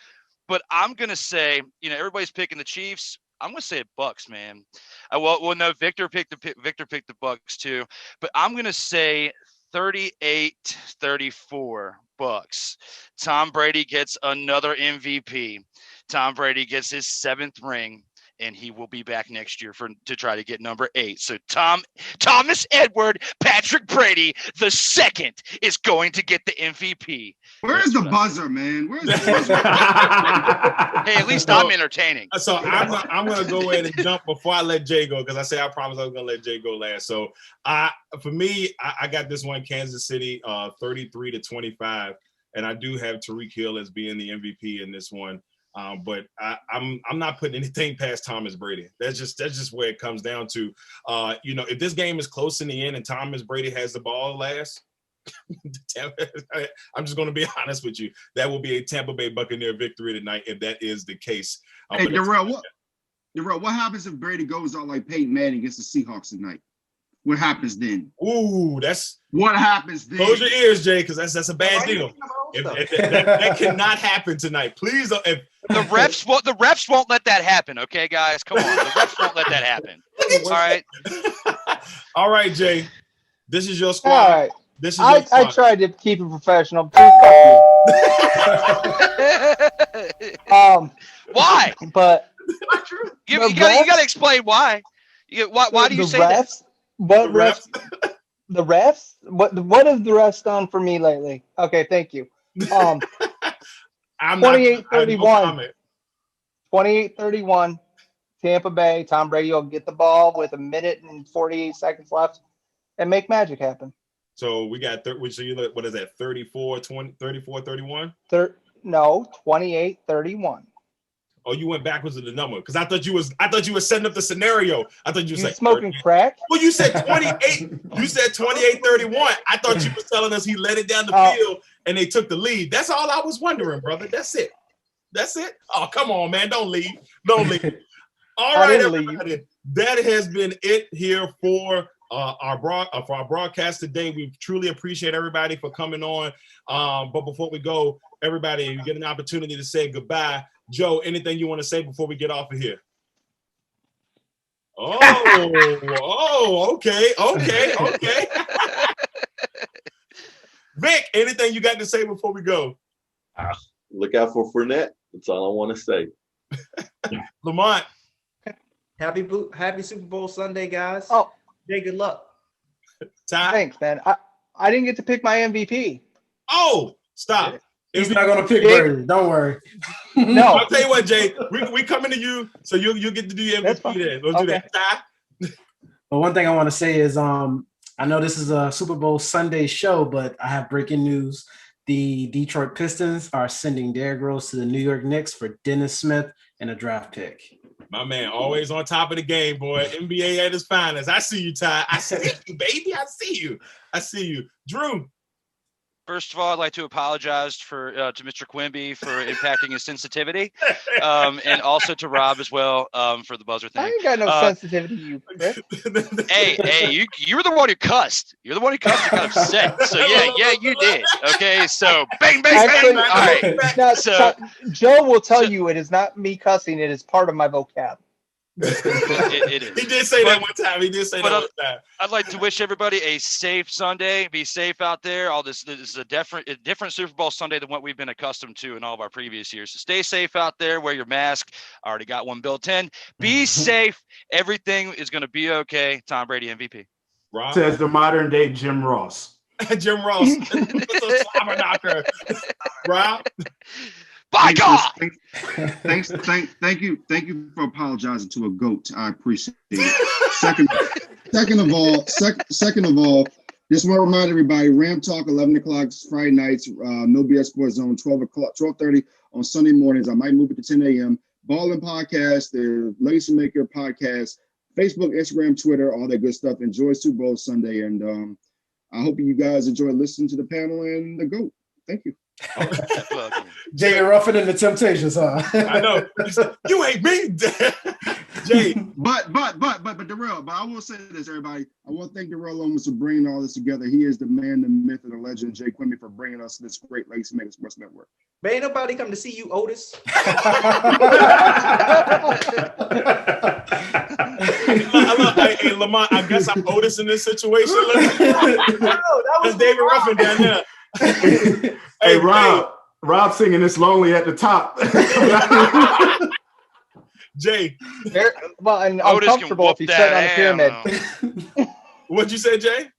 But I'm going to say, everybody's picking the Chiefs. I'm going to say Bucks, man. No, Victor picked the Bucks too, but I'm going to say 38-34 Bucks. Tom Brady gets another MVP. Tom Brady gets his 7th ring, and he will be back next year to try to get number 8. So Thomas Edward Patrick Brady the second is going to get the MVP. Where's the buzzer, man? Where's the buzzer? Hey, at least I'm entertaining. So I'm gonna go ahead and jump before I let Jay go, because I promised I was gonna let Jay go last. So for me, I got this one, Kansas City, 33-25, and I do have Tyreek Hill as being the MVP in this one. But I'm not putting anything past Thomas Brady. That's just where it comes down to. If this game is close in the end and Thomas Brady has the ball last, I'm just going to be honest with you. That will be a Tampa Bay Buccaneer victory tonight if that is the case. Hey, Darrell, what happens if Brady goes out like Peyton Manning against the Seahawks tonight? What happens then? Ooh, what happens then? Close your ears, Jay, because that's a bad deal. That cannot happen tonight. Please, the refs won't let that happen. Okay, guys, come on. The refs won't let that happen. All right. All right, Jay. This is your squad. All right. This is your squad. I tried to keep it professional. Why? But you got to explain why. Why do you say that? What refs? The refs? What have the refs done for me lately? Okay, thank you. 28-31. 28-31, Tampa Bay. Tom Brady will get the ball with 1 minute and 48 seconds left and make magic happen. So we got, so you look, what is that, 34-31? No, 28-31. Oh, you went backwards with the number because I thought you were setting up the scenario. I thought you were smoking crack. Well, you said 28. You said 28-31. I thought you were telling us he let it down the field and they took the lead. That's all I was wondering, brother. That's it. Oh, come on, man. Don't leave. All right, everybody. That has been it here for our broadcast today. We truly appreciate everybody for coming on. But before we go, everybody, you get an opportunity to say goodbye. Joe, anything you want to say before we get off of here? Okay. Vic, anything you got to say before we go? Look out for Fournette. That's all I want to say. Lamont. Happy Super Bowl Sunday, guys. Oh, Jay, good luck. Ty? Thanks, man. I didn't get to pick my MVP. Oh, stop. He's not going to pick Brady. Don't worry. No. I'll tell you what, Jay. We coming to you, so you get to do your MVP then. Let's do that. Ty? But one thing I want to say is I know this is a Super Bowl Sunday show, but I have breaking news. The Detroit Pistons are sending Derrick Rose to the New York Knicks for Dennis Smith and a draft pick. My man, always on top of the game, boy. NBA at his finest. I see you, Ty. I see you, baby. I see you. Drew. First of all, I'd like to apologize to Mr. Quimby for impacting his sensitivity, and also to Rob as well for the buzzer thing. I ain't got no sensitivity, you. Hey, you were the one who cussed. You're the one who cussed and got upset. So yeah, you did. Okay, so bang, bang, Actually, bang. All right. Now, So Joe will tell you it is not me cussing. It is part of my vocab. it is. He did say that one time. I'd like to wish everybody a safe Sunday. Be safe out there. This is a different Super Bowl Sunday than what we've been accustomed to in all of our previous years. So stay safe out there. Wear your mask. I already got one built in. Be safe. Everything is going to be okay. Tom Brady MVP. Rob? Says the modern day Jim Ross. Jim Ross. Slobber knocker. Rob? By God! Thank you for apologizing to a goat. I appreciate it. Second of all, just want to remind everybody: Ram Talk 11 o'clock Friday nights, No BS Sports Zone 12:30 on Sunday mornings. I might move it to 10 a.m. Ballin' Podcast, the LegacyMaker Podcast, Facebook, Instagram, Twitter, all that good stuff. Enjoy Super Bowl Sunday, and I hope you guys enjoy listening to the panel and the GOAT. Thank you. Jay Ruffin and the Temptations, huh? I know. You ain't me, Jay. But Darrell, but I will say this, everybody. I want to thank Darrell Owens for bringing all this together. He is the man, the myth, and the legend, Jay Quimby, for bringing us this great LegacyMaker Sports Network. Man, ain't nobody come to see you, Otis. Hey, Lamont, I guess I'm Otis in this situation. That's David Ruffin down there. Hey, Rob singing this lonely at the top. Jay. Well, and uncomfortable if you sit on a pyramid. What'd you say, Jay?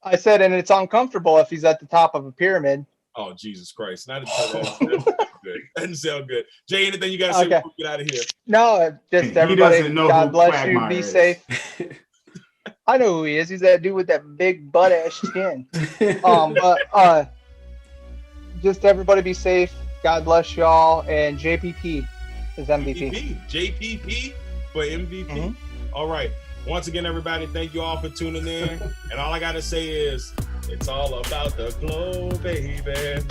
I said, and it's uncomfortable if he's at the top of a pyramid. Oh, Jesus Christ. That doesn't sound good. Jay, anything you got to say before we get out of here? No, just everybody, God bless you, be safe. I know who he is. He's that dude with that big butt-ass chin. But just everybody be safe. God bless y'all. And JPP is MVP. JPP for MVP. Mm-hmm. All right. Once again, everybody, thank you all for tuning in. And all I got to say is, it's all about the glow, baby.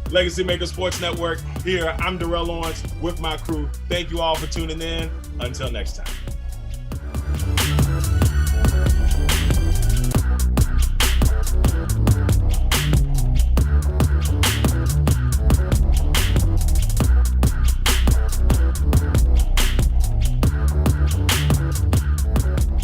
LegacyMaker Sports Network here. I'm Darrell Owens with my crew. Thank you all for tuning in. Until next time.